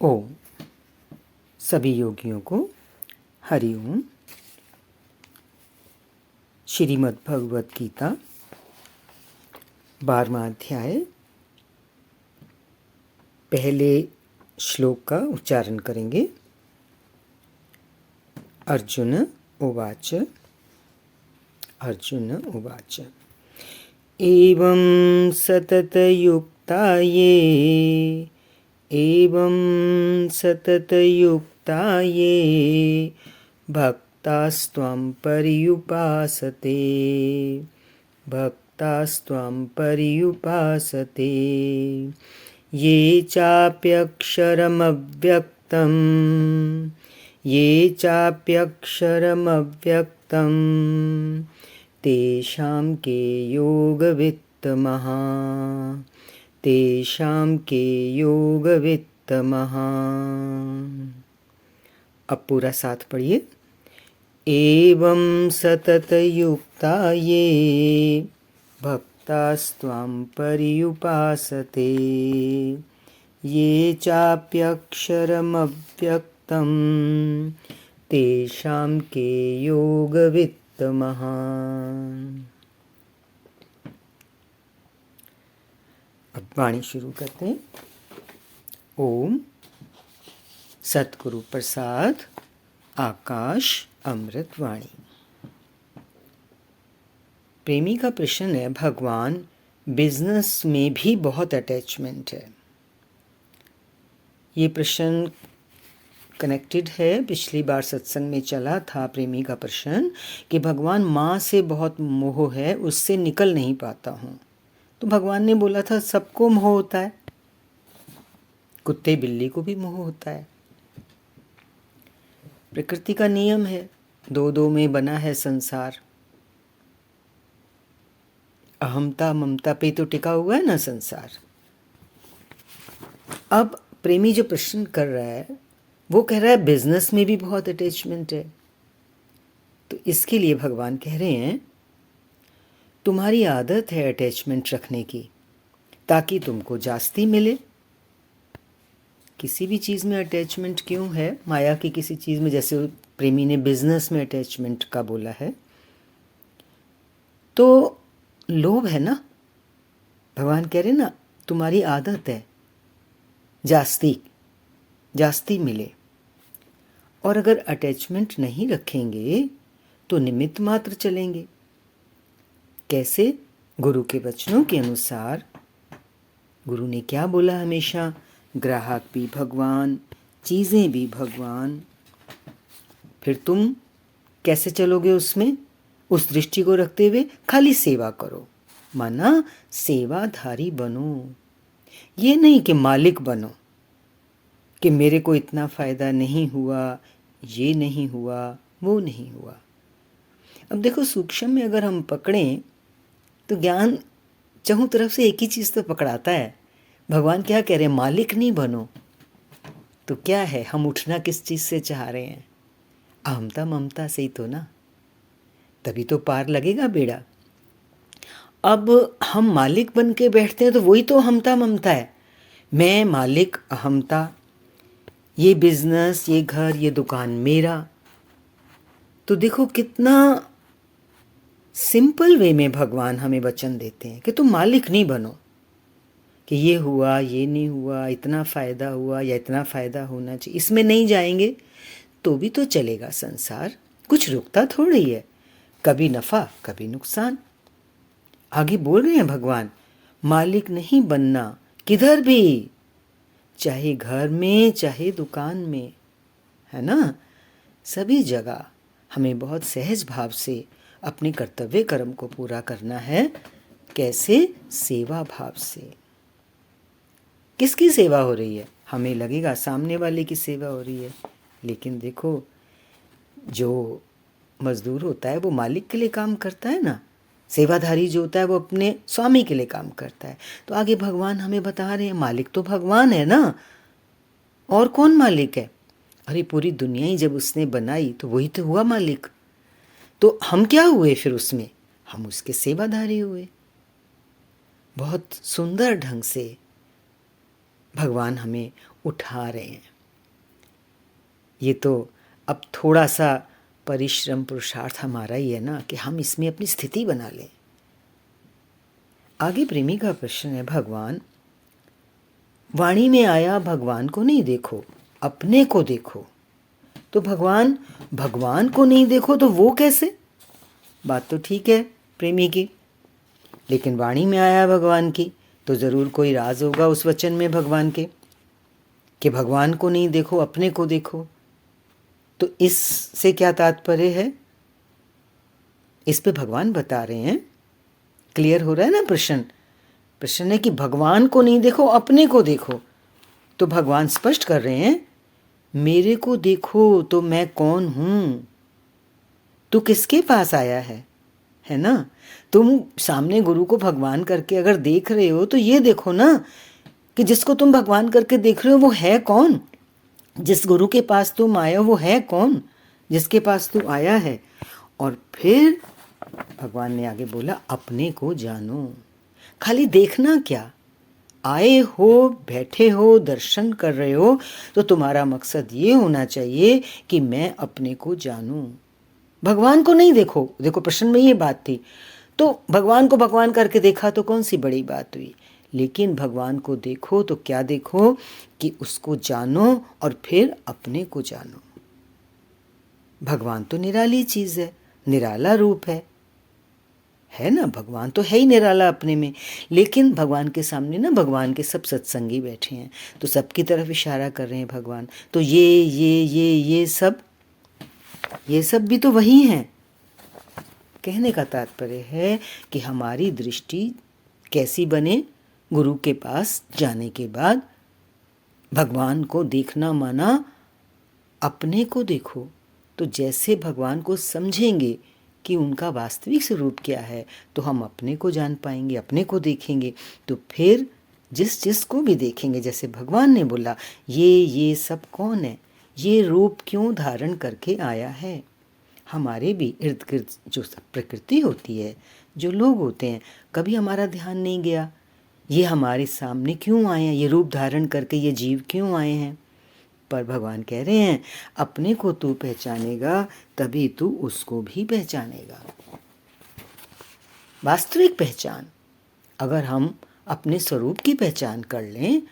ओम। सभी योगियों को हरि ओम। श्रीमद् भगवत गीता 12वां अध्याय, पहले श्लोक का उच्चारण करेंगे। अर्जुन उवाच। अर्जुन उवाच एवं सततयुक्ता ये भक्तास्त्वां पर्युपासते ये चाप्यक्षरमव्यक्तं तेषां के योगवित्तमः। अब पूरा साथ पढ़िए। एवं सततयुक्ता ये भक्तास्त्वां पर्युपासते ये चाप्यक्षरमव्यक्तं तेषां के योगवित्तमः। अब वाणी शुरू करते हैं। ओम। सतगुरु प्रसाद आकाश अमृत वाणी। प्रेमी का प्रश्न है, भगवान बिजनेस में भी बहुत अटैचमेंट है। ये प्रश्न कनेक्टेड है, पिछली बार सत्संग में चला था प्रेमी का प्रश्न कि भगवान माँ से बहुत मोह है, उससे निकल नहीं पाता हूँ। तो भगवान ने बोला था सबको मोह होता है, कुत्ते बिल्ली को भी मोह होता है। प्रकृति का नियम है, दो दो में बना है संसार। अहमता ममता पे तो टिका हुआ है ना संसार। अब प्रेमी जो प्रश्न कर रहा है वो कह रहा है बिजनेस में भी बहुत अटैचमेंट है। तो इसके लिए भगवान कह रहे हैं तुम्हारी आदत है अटैचमेंट रखने की ताकि तुमको जास्ती मिले। किसी भी चीज़ में अटैचमेंट क्यों है? माया की किसी चीज़ में, जैसे प्रेमी ने बिजनेस में अटैचमेंट का बोला है, तो लोभ है ना। भगवान कह रहे ना तुम्हारी आदत है जास्ती मिले। और अगर अटैचमेंट नहीं रखेंगे तो निमित्त मात्र चलेंगे। कैसे? गुरु के वचनों के अनुसार। गुरु ने क्या बोला? हमेशा ग्राहक भी भगवान, चीज़ें भी भगवान। फिर तुम कैसे चलोगे उसमें? उस दृष्टि को रखते हुए खाली सेवा करो, माना सेवाधारी बनो। ये नहीं कि मालिक बनो कि मेरे को इतना फ़ायदा नहीं हुआ, ये नहीं हुआ, वो नहीं हुआ। अब देखो, सूक्ष्म में अगर हम पकड़ें तो ज्ञान चहुं तरफ से एक ही चीज़ तो पकड़ाता है। भगवान क्या कह रहे हैं? मालिक नहीं बनो। तो क्या है, हम उठना किस चीज़ से चाह रहे हैं? अहमता ममता से ही तो ना। तभी तो पार लगेगा बेड़ा। अब हम मालिक बन के बैठते हैं तो वही तो अहमता ममता है। मैं मालिक, अहमता, ये बिजनेस, ये घर, ये दुकान मेरा। तो देखो कितना सिंपल वे में भगवान हमें वचन देते हैं कि तुम मालिक नहीं बनो कि ये हुआ, ये नहीं हुआ, इतना फ़ायदा हुआ या इतना फ़ायदा होना चाहिए। इसमें नहीं जाएंगे तो भी तो चलेगा संसार। कुछ रुकता थोड़ी है, कभी नफ़ा कभी नुकसान। आगे बोल रहे हैं भगवान, मालिक नहीं बनना किधर भी, चाहे घर में चाहे दुकान में, है ना। सभी जगह हमें बहुत सहज भाव से अपने कर्तव्य कर्म को पूरा करना है। कैसे? सेवा भाव से। किसकी सेवा हो रही है? हमें लगेगा सामने वाले की सेवा हो रही है, लेकिन देखो जो मजदूर होता है वो मालिक के लिए काम करता है ना। सेवाधारी जो होता है वो अपने स्वामी के लिए काम करता है। तो आगे भगवान हमें बता रहे हैं मालिक तो भगवान है ना, और कौन मालिक है? अरे पूरी दुनिया ही जब उसने बनाई तो वही तो हुआ मालिक। तो हम क्या हुए फिर उसमें? हम उसके सेवाधारी हुए। बहुत सुंदर ढंग से भगवान हमें उठा रहे हैं। ये तो अब थोड़ा सा परिश्रम पुरुषार्थ हमारा ही है ना कि हम इसमें अपनी स्थिति बना लें। आगे प्रेमी का प्रश्न है, भगवान वाणी में आया, भगवान को नहीं देखो, अपने को देखो। तो भगवान को नहीं देखो तो वो कैसे? बात तो ठीक है प्रेमी की, लेकिन वाणी में आया भगवान की तो ज़रूर कोई राज होगा उस वचन में भगवान के, कि भगवान को नहीं देखो, अपने को देखो। तो इससे क्या तात्पर्य है? इस पे भगवान बता रहे हैं, क्लियर हो रहा है ना प्रश्न है कि भगवान को नहीं देखो, अपने को देखो। तो भगवान स्पष्ट कर रहे हैं, मेरे को देखो तो मैं कौन हूँ। तू किसके पास आया है ना? तुम सामने गुरु को भगवान करके अगर देख रहे हो तो ये देखो ना कि जिसको तुम भगवान करके देख रहे हो वो है कौन? जिस गुरु के पास तुम आए हो वो है कौन जिसके पास तू आया है? और फिर भगवान ने आगे बोला, अपने को जानो। खाली देखना क्या, आए हो, बैठे हो, दर्शन कर रहे हो तो तुम्हारा मकसद ये होना चाहिए कि मैं अपने को जानूं। भगवान को नहीं देखो, देखो प्रश्न में ये बात थी, तो भगवान को भगवान करके देखा तो कौन सी बड़ी बात हुई। लेकिन भगवान को देखो तो क्या देखो कि उसको जानो और फिर अपने को जानो। भगवान तो निराली चीज़ है, निराला रूप है ना? भगवान तो है ही निराला अपने में। लेकिन भगवान के सामने ना भगवान के सब सत्संगी बैठे हैं तो सबकी तरफ इशारा कर रहे हैं भगवान। तो ये सब भी तो वही हैं। कहने का तात्पर्य है कि हमारी दृष्टि कैसी बने? गुरु के पास जाने के बाद भगवान को देखना माना अपने को देखो। तो जैसे भगवान को समझेंगे कि उनका वास्तविक स्वरूप क्या है तो हम अपने को जान पाएंगे, अपने को देखेंगे। तो फिर जिस को भी देखेंगे, जैसे भगवान ने बोला, ये सब कौन है, ये रूप क्यों धारण करके आया है। हमारे भी इर्द गिर्द जो प्रकृति होती है, जो लोग होते हैं, कभी हमारा ध्यान नहीं गया ये हमारे सामने क्यों आए हैं, ये रूप धारण करके ये जीव क्यों आए हैं। पर भगवान कह रहे हैं, अपने को तू पहचानेगा तभी तू उसको भी पहचानेगा। वास्तविक पहचान, अगर हम अपने स्वरूप की पहचान कर लें,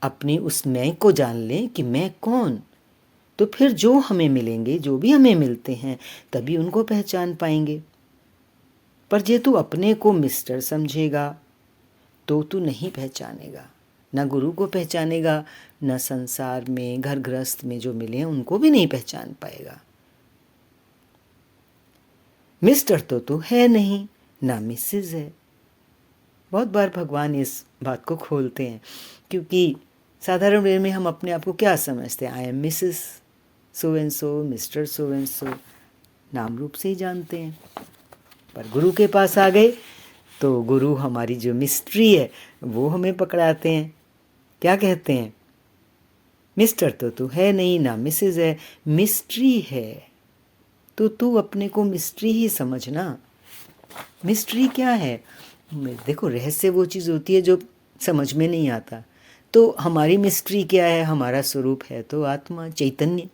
अपनी उस मैं को जान लें कि मैं कौन, तो फिर जो हमें मिलेंगे, जो भी हमें मिलते हैं, तभी उनको पहचान पाएंगे। पर जे तू अपने को मिस्टर समझेगा तो तू नहीं पहचानेगा, ना गुरु को पहचानेगा, न संसार में घर गृहस्थ में जो मिले हैं उनको भी नहीं पहचान पाएगा। मिस्टर तो तू है नहीं, ना मिसेज है। बहुत बार भगवान इस बात को खोलते हैं, क्योंकि साधारण वे में हम अपने आप को क्या समझते हैं, I am Mrs so and so, mister so and so, नाम रूप से ही जानते हैं। पर गुरु के पास आ गए तो गुरु हमारी जो मिस्ट्री है वो हमें पकड़ाते हैं। क्या कहते हैं, मिस्टर तो तू है नहीं, ना मिसेज है, मिस्ट्री है। तो तू अपने को मिस्ट्री ही समझना। मिस्ट्री क्या है? देखो, रहस्य वो चीज़ होती है जो समझ में नहीं आता। तो हमारी मिस्ट्री क्या है? हमारा स्वरूप है तो आत्मा, चैतन्य।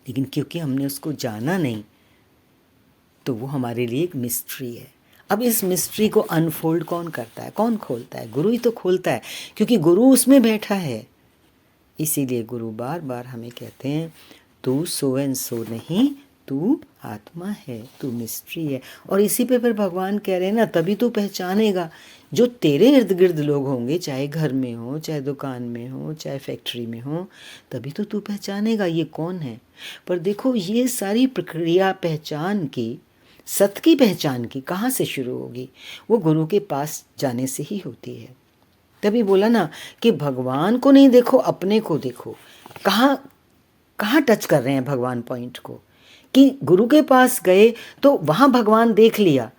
लेकिन क्योंकि हमने उसको जाना नहीं तो वो हमारे लिए एक मिस्ट्री है। अब इस मिस्ट्री को अनफोल्ड कौन करता है, कौन खोलता है? गुरु ही तो खोलता है, क्योंकि गुरु उसमें बैठा है। इसीलिए गुरु बार बार हमें कहते हैं, तू सो एंड सो नहीं, तू आत्मा है, तू मिस्ट्री है। और इसी पे फिर भगवान कह रहे हैं ना, तभी तू पहचानेगा। जो तेरे इर्द गिर्द लोग होंगे, चाहे घर में हो, चाहे दुकान में हो, चाहे फैक्ट्री में हो, तभी तो तू पहचानेगा ये कौन है। पर देखो, ये सारी प्रक्रिया पहचान की, सत्य की पहचान की कहाँ से शुरू होगी? वो गुरु के पास जाने से ही होती है। तभी बोला ना कि भगवान को नहीं देखो, अपने को देखो। कहाँ टच कर रहे हैं भगवान पॉइंट को, कि गुरु के पास गए तो वहाँ भगवान देख लिया,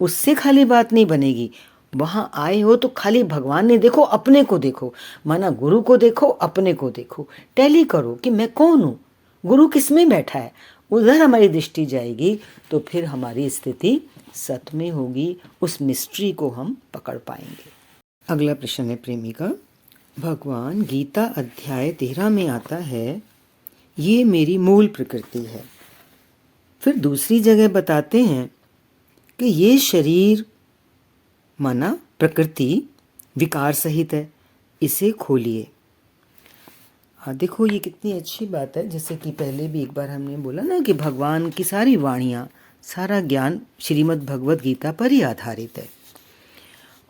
उससे खाली बात नहीं बनेगी। वहाँ आए हो तो खाली भगवान ने देखो, अपने को देखो। माना गुरु को देखो, अपने को देखो, टैली करो कि मैं कौन हूँ, गुरु किस में बैठा है, उधर हमारी दृष्टि जाएगी तो फिर हमारी स्थिति सत में होगी, उस मिस्ट्री को हम पकड़ पाएंगे। अगला प्रश्न है प्रेमी का, भगवान गीता अध्याय 13 में आता है, ये मेरी मूल प्रकृति है। फिर दूसरी जगह बताते हैं कि ये शरीर माना प्रकृति विकार सहित है, इसे खोलिए। हाँ देखो, ये कितनी अच्छी बात है। जैसे कि पहले भी एक बार हमने बोला ना कि भगवान की सारी वाणियाँ, सारा ज्ञान श्रीमद् भगवद गीता पर ही आधारित है।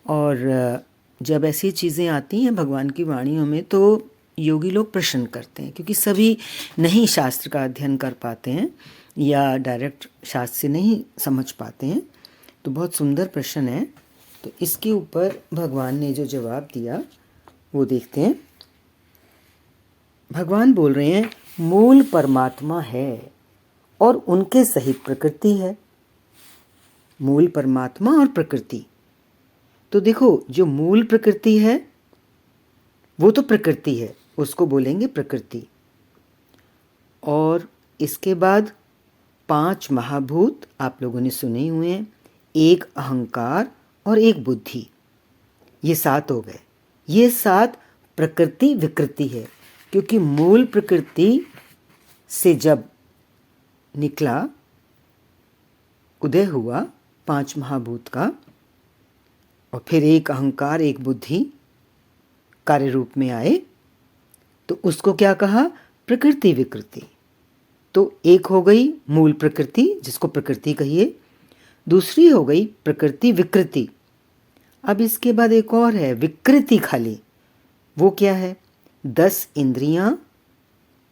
और जब ऐसी चीज़ें आती हैं भगवान की वाणियों में तो योगी लोग प्रश्न करते हैं, क्योंकि सभी नहीं शास्त्र का अध्ययन कर पाते हैं या डायरेक्ट शास्त्र से नहीं समझ पाते हैं। तो बहुत सुंदर प्रश्न है। तो इसके ऊपर भगवान ने जो जवाब दिया वो देखते हैं। भगवान बोल रहे हैं, मूल परमात्मा है और उनके सहित प्रकृति है। मूल परमात्मा और प्रकृति। तो देखो, जो मूल प्रकृति है वो तो प्रकृति है, उसको बोलेंगे प्रकृति। और इसके बाद 5 महाभूत आप लोगों ने सुने हुए हैं, 1 अहंकार और 1 बुद्धि, ये 7 हो गए। ये 7 प्रकृति विकृति है, क्योंकि मूल प्रकृति से जब निकला, उदय हुआ 5 महाभूत का, और फिर 1 अहंकार 1 बुद्धि कार्य रूप में आए, तो उसको क्या कहा? प्रकृति विकृति। तो एक हो गई मूल प्रकृति, जिसको प्रकृति कहिए, दूसरी हो गई प्रकृति विकृति। अब इसके बाद एक और है विकृति खाली। वो क्या है? 10 इंद्रियां,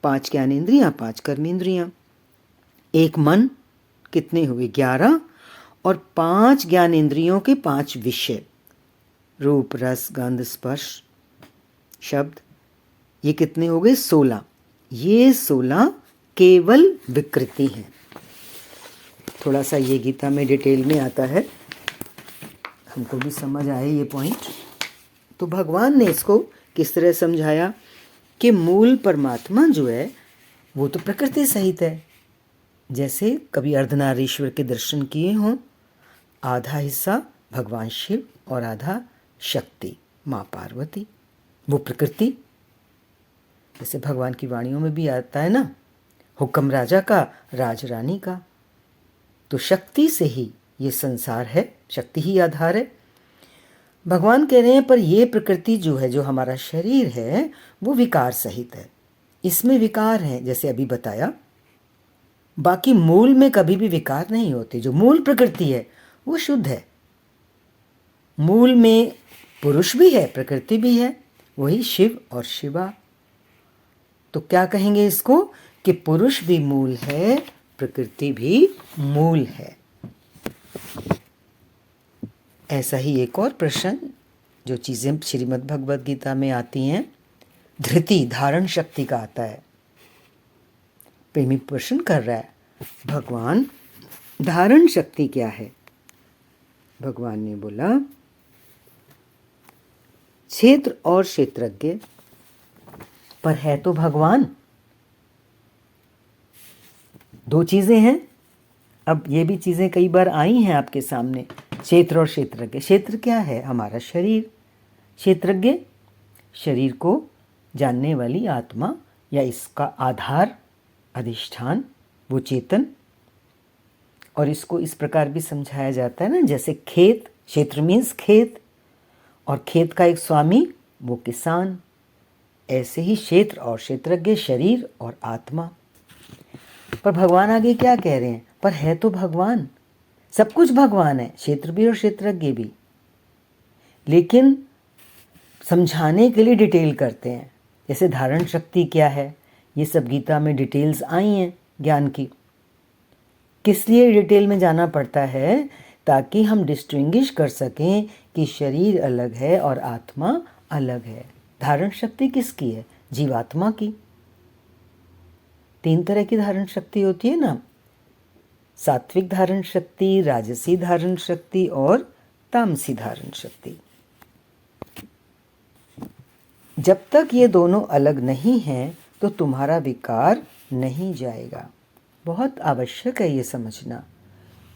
5 ज्ञानेंद्रियां, 5 कर्मेंद्रियां, 1 मन, कितने हुए? 11, और 5 ज्ञानेंद्रियों के 5 विषय, रूप रस गंध स्पर्श शब्द, ये कितने हो गए? 16। ये 16 केवल विकृति हैं। थोड़ा सा ये गीता में डिटेल में आता है, हमको भी समझ आए ये पॉइंट। तो भगवान ने इसको किस तरह समझाया कि मूल परमात्मा जो है वो तो प्रकृति सहित है। जैसे कभी अर्धनारीश्वर के दर्शन किए हों, आधा हिस्सा भगवान शिव और आधा शक्ति माँ पार्वती, वो प्रकृति। जैसे भगवान की वाणियों में भी आता है ना, हुक्म राजा का, राज रानी का। तो शक्ति से ही ये संसार है, शक्ति ही आधार है। भगवान कह रहे हैं पर ये प्रकृति जो है, जो हमारा शरीर है, वो विकार सहित है। इसमें विकार है, जैसे अभी बताया। बाकी मूल में कभी भी विकार नहीं होते। जो मूल प्रकृति है वो शुद्ध है। मूल में पुरुष भी है, प्रकृति भी है, वही शिव और शिवा। तो क्या कहेंगे इसको कि पुरुष भी मूल है, प्रकृति भी मूल है। ऐसा ही एक और प्रश्न, जो चीज़ें श्रीमद् भगवद गीता में आती हैं, धृति धारण शक्ति का आता है। प्रेमी प्रश्न कर रहा है, भगवान धारण शक्ति क्या है? भगवान ने बोला, क्षेत्र और क्षेत्रज्ञ, पर है तो भगवान। 2 चीज़ें हैं। अब ये भी चीज़ें कई बार आई हैं आपके सामने, क्षेत्र और क्षेत्रज्ञ। क्षेत्र क्या है? हमारा शरीर। क्षेत्रज्ञ शरीर को जानने वाली आत्मा या इसका आधार, अधिष्ठान, वो चेतन। और इसको इस प्रकार भी समझाया जाता है ना, जैसे खेत, क्षेत्र मीन्स खेत, और खेत का एक स्वामी वो किसान। ऐसे ही क्षेत्र और क्षेत्रज्ञ शरीर और आत्मा। पर भगवान आगे क्या कह रहे हैं? पर है तो भगवान, सब कुछ भगवान है, क्षेत्र भी और क्षेत्रज्ञ भी। लेकिन समझाने के लिए डिटेल करते हैं। जैसे धारण शक्ति क्या है, ये सब गीता में डिटेल्स आई हैं ज्ञान की। किस लिए डिटेल में जाना पड़ता है? ताकि हम डिस्टिंग्विश कर सकें कि शरीर अलग है और आत्मा अलग है। धारण शक्ति किसकी है? जीवात्मा की। 3 तरह की धारण शक्ति होती है ना, सात्विक धारण शक्ति, राजसी धारण शक्ति और तामसी धारण शक्ति। जब तक ये दोनों अलग नहीं हैं तो तुम्हारा विकार नहीं जाएगा। बहुत आवश्यक है ये समझना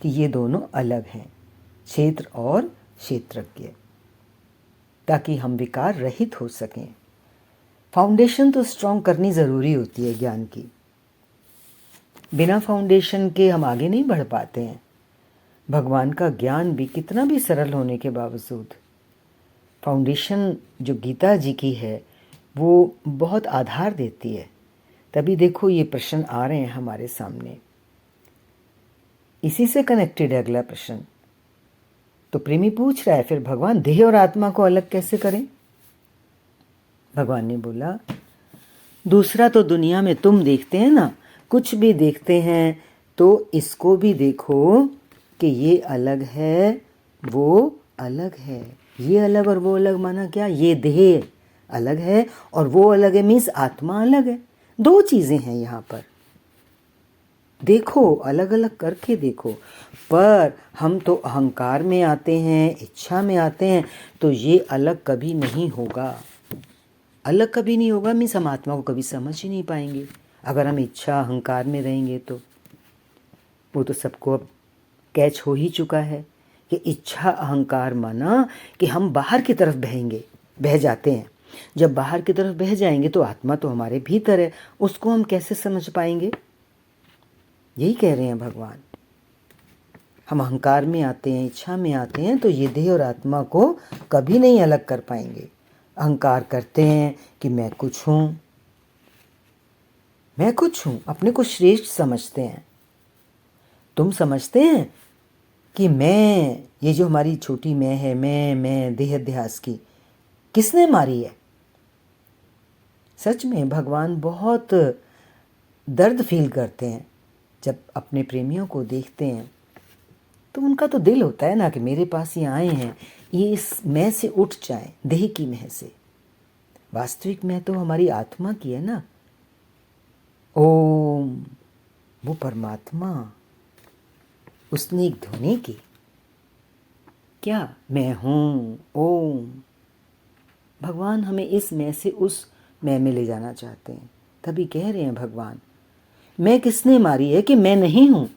कि ये दोनों अलग हैं, क्षेत्र और क्षेत्रज्ञ, ताकि हम विकार रहित हो सकें। फाउंडेशन तो स्ट्रॉन्ग करनी ज़रूरी होती है ज्ञान की। बिना फाउंडेशन के हम आगे नहीं बढ़ पाते हैं। भगवान का ज्ञान भी कितना भी सरल होने के बावजूद फाउंडेशन जो गीता जी की है वो बहुत आधार देती है। तभी देखो ये प्रश्न आ रहे हैं हमारे सामने। इसी से कनेक्टेड है अगला प्रश्न। तो प्रेमी पूछ रहा है फिर भगवान देह और आत्मा को अलग कैसे करें? भगवान ने बोला दूसरा तो दुनिया में तुम देखते हैं ना, कुछ भी देखते हैं तो इसको भी देखो कि ये अलग है वो अलग है। ये अलग और वो अलग माना क्या? ये देह अलग है और वो अलग है मीन्स आत्मा अलग है। दो चीज़ें हैं यहाँ पर। देखो, अलग अलग करके देखो। पर हम तो अहंकार में आते हैं, इच्छा में आते हैं, तो ये अलग कभी नहीं होगा। अलग कभी नहीं होगा मीन्स हम आत्मा को कभी समझ ही नहीं पाएंगे। अगर हम इच्छा अहंकार में रहेंगे तो वो तो सबको अब कैच हो ही चुका है कि इच्छा अहंकार माना कि हम बाहर की तरफ बह जाते हैं। जब बाहर की तरफ बह जाएंगे तो आत्मा तो हमारे भीतर है, उसको हम कैसे समझ पाएंगे? यही कह रहे हैं भगवान। हम अहंकार में आते हैं, इच्छा में आते हैं तो ये देह और आत्मा को कभी नहीं अलग कर पाएंगे। अहंकार करते हैं कि मैं कुछ हूँ, मैं कुछ हूँ, अपने को श्रेष्ठ समझते हैं। तुम समझते हैं कि मैं, ये जो हमारी छोटी मैं है, मैं देह अध्यास की किसने मारी है? सच में भगवान बहुत दर्द फील करते हैं जब अपने प्रेमियों को देखते हैं। तो उनका तो दिल होता है ना कि मेरे पास ये आए हैं, ये इस मैं से उठ जाएं, देह की मैं से। वास्तविक मैं तो हमारी आत्मा की है ना। ओम, वो परमात्मा, उसने एक ध्वनि की, क्या मैं हूँ ओम। भगवान हमें इस मैं से उस मैं में ले जाना चाहते हैं। तभी कह रहे हैं भगवान, मैं किसने मारी है कि मैं नहीं हूँ।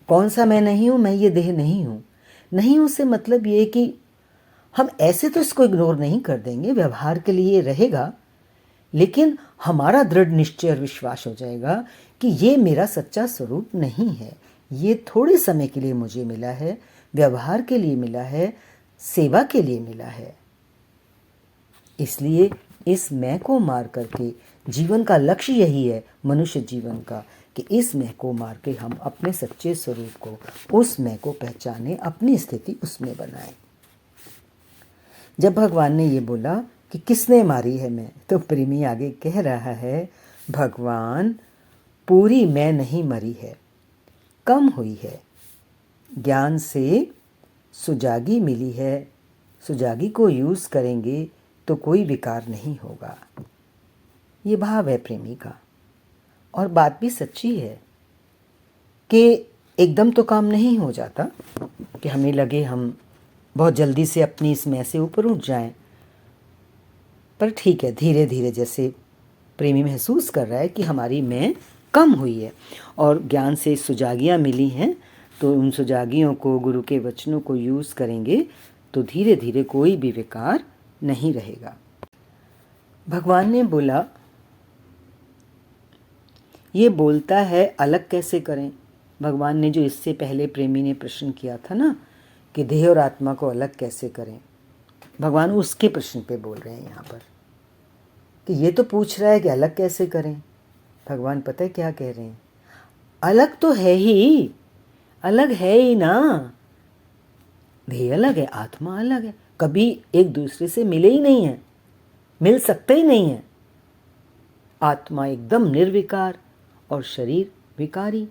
कौन सा मैं नहीं हूँ? मैं ये देह नहीं हूँ। नहीं हूँ से मतलब ये कि हम ऐसे तो इसको इग्नोर नहीं कर देंगे, व्यवहार के लिए रहेगा, लेकिन हमारा दृढ़ निश्चय और विश्वास हो जाएगा कि ये मेरा सच्चा स्वरूप नहीं है। ये थोड़े समय के लिए मुझे मिला है, व्यवहार के लिए मिला है, सेवा के लिए मिला है। इसलिए इस मैं को मार करके, जीवन का लक्ष्य यही है मनुष्य जीवन का, कि इस मैं को मार के हम अपने सच्चे स्वरूप को, उस मैं को पहचाने, अपनी स्थिति उसमें बनाएं। जब भगवान ने ये बोला कि किसने मारी है मैं, तो प्रेमी आगे कह रहा है, भगवान पूरी मैं नहीं मरी है, कम हुई है। ज्ञान से सुजागी मिली है, सुजागी को यूज़ करेंगे तो कोई विकार नहीं होगा। ये भाव है प्रेमी का। और बात भी सच्ची है कि एकदम तो काम नहीं हो जाता कि हमें लगे हम बहुत जल्दी से अपनी इस मैं से ऊपर उठ जाएं। पर ठीक है, धीरे धीरे जैसे प्रेमी महसूस कर रहा है कि हमारी मैं कम हुई है और ज्ञान से सुजागियाँ मिली हैं, तो उन सुजागियों को, गुरु के वचनों को यूज़ करेंगे तो धीरे धीरे कोई भी विकार नहीं रहेगा। भगवान ने बोला, ये बोलता है अलग कैसे करें? भगवान ने जो इससे पहले प्रेमी ने प्रश्न किया था ना कि देह और आत्मा को अलग कैसे करें, भगवान उसके प्रश्न पे बोल रहे हैं यहाँ पर कि ये तो पूछ रहा है कि अलग कैसे करें। भगवान पता है क्या कह रहे हैं? अलग तो है ही, अलग है ही ना। देह अलग है, आत्मा अलग है, कभी एक दूसरे से मिले ही नहीं है, मिल सकते ही नहीं है। आत्मा एकदम निर्विकार और शरीर विकारी।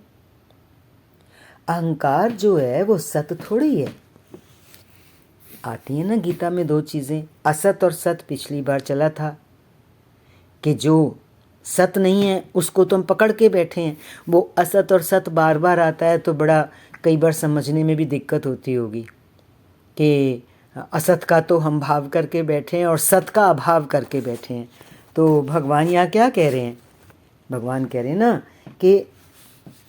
अहंकार जो है वो सत थोड़ी है। आती है ना गीता में दो चीज़ें, असत और सत। पिछली बार चला था कि जो सत नहीं है उसको तो हम पकड़ के बैठे हैं, वो असत और सत बार बार आता है तो बड़ा कई बार समझने में भी दिक्कत होती होगी कि असत का तो हम भाव करके बैठे हैं और सत का अभाव करके बैठे हैं। तो भगवान यहाँ क्या कह रहे हैं? भगवान कह रहे हैं ना कि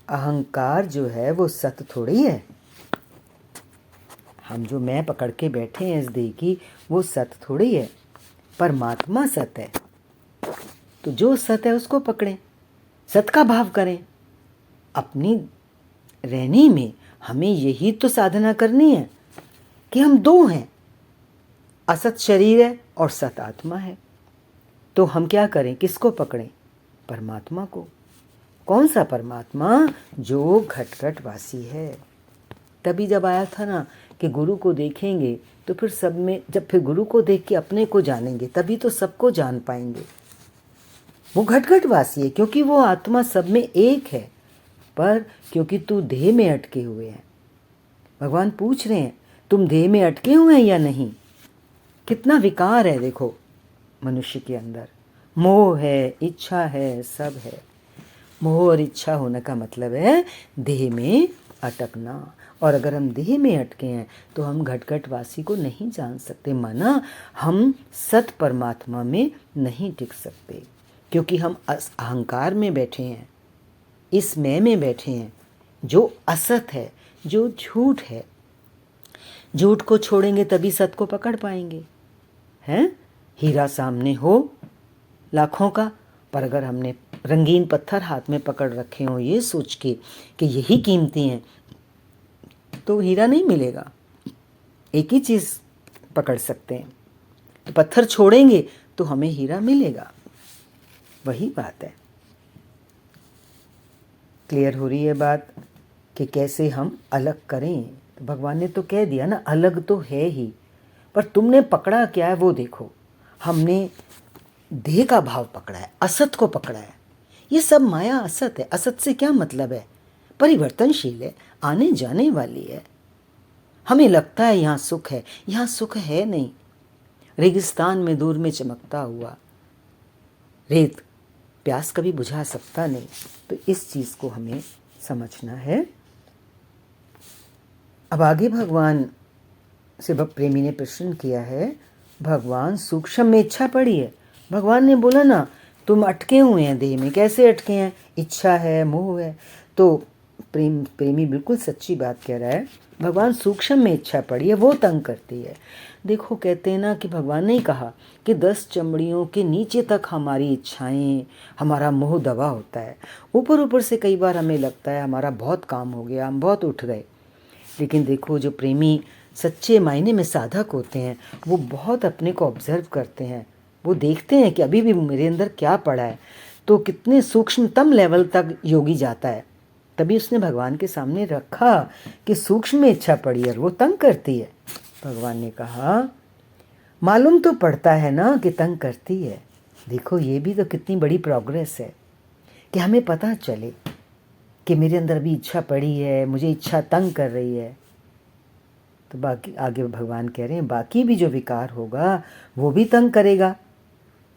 अहंकार जो है वो सत थोड़ी है। हम जो मैं पकड़ के बैठे हैं इस देह की, वो सत थोड़ी है। परमात्मा सत है। तो जो सत है उसको पकड़ें, सत का भाव करें। अपनी रहने में हमें यही तो साधना करनी है कि हम दो हैं, असत शरीर है और सत आत्मा है। तो हम क्या करें, किसको पकड़ें? परमात्मा को। कौन सा परमात्मा? जो घट घट वासी है। तभी जब आया था ना कि गुरु को देखेंगे तो फिर सब में, जब फिर गुरु को देख के अपने को जानेंगे तभी तो सबको जान पाएंगे। वो घट घट वासी है क्योंकि वो आत्मा सब में एक है, पर क्योंकि तू देह में अटके हुए है। भगवान पूछ रहे हैं तुम देह में अटके हुए हैं या नहीं? कितना विकार है देखो मनुष्य के अंदर। मोह है, इच्छा है, सब है। मोह और इच्छा होने का मतलब है देह में अटकना। और अगर हम देह में अटके हैं तो हम घट घट वासी को नहीं जान सकते, माना हम सत परमात्मा में नहीं टिक सकते, क्योंकि हम अहंकार में बैठे हैं, इस मैं में बैठे हैं जो असत है, जो झूठ है। झूठ को छोड़ेंगे तभी सत को पकड़ पाएंगे। हैं? हीरा सामने हो लाखों का, पर अगर हमने रंगीन पत्थर हाथ में पकड़ रखे हो ये सोच के कि यही कीमती हैं, तो हीरा नहीं मिलेगा। एक ही चीज़ पकड़ सकते हैं, तो पत्थर छोड़ेंगे तो हमें हीरा मिलेगा। वही बात है। क्लियर हो रही है बात कि कैसे हम अलग करें? तो भगवान ने तो कह दिया ना, अलग तो है ही, पर तुमने पकड़ा क्या है वो देखो। हमने देह का भाव पकड़ा है, असत को पकड़ा है। ये सब माया असत है। असत से क्या मतलब है? परिवर्तनशील है, आने जाने वाली है। हमें लगता है यहाँ सुख है, यहाँ सुख है नहीं। रेगिस्तान में दूर में चमकता हुआ रेत प्यास कभी बुझा सकता नहीं। तो इस चीज़ को हमें समझना है। अब आगे भगवान से प्रेमी ने प्रश्न किया है, भगवान सूक्ष्म में इच्छा पड़ी है। भगवान ने बोला ना तुम अटके हुए हैं देह में। कैसे अटके हैं? इच्छा है, मोह है। तो प्रेमी बिल्कुल सच्ची बात कह रहा है। भगवान सूक्ष्म में इच्छा पड़ी है, वो तंग करती है। देखो कहते हैं ना कि भगवान ने कहा कि 10 चमड़ियों के नीचे तक हमारी इच्छाएं, हमारा मोह दबा होता है। ऊपर ऊपर से कई बार हमें लगता है हमारा बहुत काम हो गया, हम बहुत उठ गए, लेकिन देखो जो प्रेमी सच्चे मायने में साधक होते हैं वो बहुत अपने को ऑब्जर्व करते हैं। वो देखते हैं कि अभी भी मेरे अंदर क्या पड़ा है। तो कितने सूक्ष्मतम लेवल तक योगी जाता है। तभी उसने भगवान के सामने रखा कि सूक्ष्म में इच्छा पड़ी है, वो तंग करती है। भगवान ने कहा मालूम तो पड़ता है ना कि तंग करती है। देखो ये भी तो कितनी बड़ी प्रोग्रेस है कि हमें पता चले कि मेरे अंदर भी इच्छा पड़ी है, मुझे इच्छा तंग कर रही है। तो बाकी आगे भगवान कह रहे हैं बाकी भी जो विकार होगा वो भी तंग करेगा।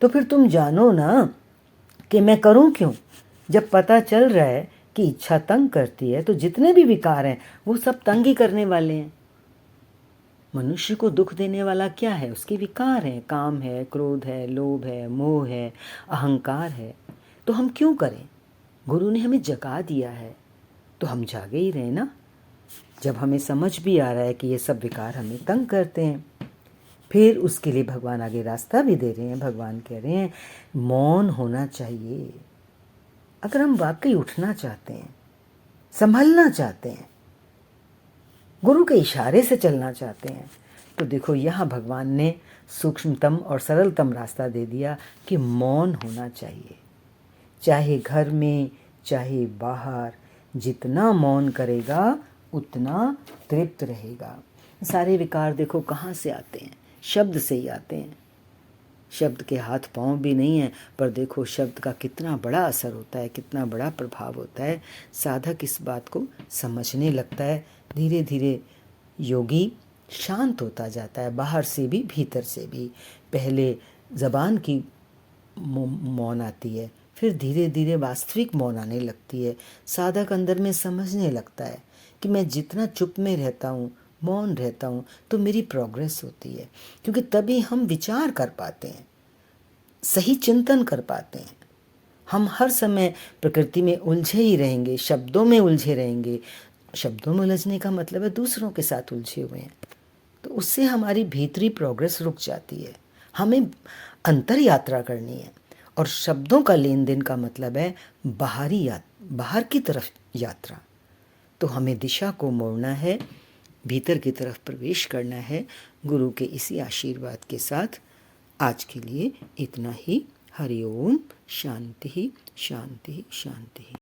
तो फिर तुम जानो ना कि मैं करूं क्यों। जब पता चल रहा है कि इच्छा तंग करती है तो जितने भी विकार हैं वो सब तंग ही करने वाले हैं। मनुष्य को दुख देने वाला क्या है? उसके विकार हैं, काम है, क्रोध है, लोभ है, मोह है, अहंकार है। तो हम क्यों करें? गुरु ने हमें जगा दिया है तो हम जागे ही रहे ना। जब हमें समझ भी आ रहा है कि ये सब विकार हमें तंग करते हैं, फिर उसके लिए भगवान आगे रास्ता भी दे रहे हैं। भगवान कह रहे हैं मौन होना चाहिए। अगर हम वाकई उठना चाहते हैं, संभलना चाहते हैं, गुरु के इशारे से चलना चाहते हैं, तो देखो यहाँ भगवान ने सूक्ष्मतम और सरलतम रास्ता दे दिया कि मौन होना चाहिए। चाहे घर में चाहे बाहर, जितना मौन करेगा उतना तृप्त रहेगा। सारे विकार देखो कहाँ से आते हैं? शब्द से ही आते हैं। शब्द के हाथ पांव भी नहीं है, पर देखो शब्द का कितना बड़ा असर होता है, कितना बड़ा प्रभाव होता है। साधक इस बात को समझने लगता है, धीरे धीरे योगी शांत होता जाता है, बाहर से भी भीतर से भी। पहले ज़बान की मौन आती है, फिर धीरे धीरे वास्तविक मौन आने लगती है। साधक अंदर में समझने लगता है कि मैं जितना चुप में रहता हूँ, मौन रहता हूँ, तो मेरी प्रोग्रेस होती है। क्योंकि तभी हम विचार कर पाते हैं, सही चिंतन कर पाते हैं। हम हर समय प्रकृति में उलझे ही रहेंगे, शब्दों में उलझे रहेंगे। शब्दों में उलझने का मतलब है दूसरों के साथ उलझे हुए हैं, तो उससे हमारी भीतरी प्रोग्रेस रुक जाती है। हमें अंतर यात्रा करनी है, और शब्दों का लेन देन का मतलब है बाहर की तरफ यात्रा। तो हमें दिशा को मोड़ना है, भीतर की तरफ प्रवेश करना है गुरु के इसी आशीर्वाद के साथ। आज के लिए इतना ही। हरि ओम। शांति शांति शांति।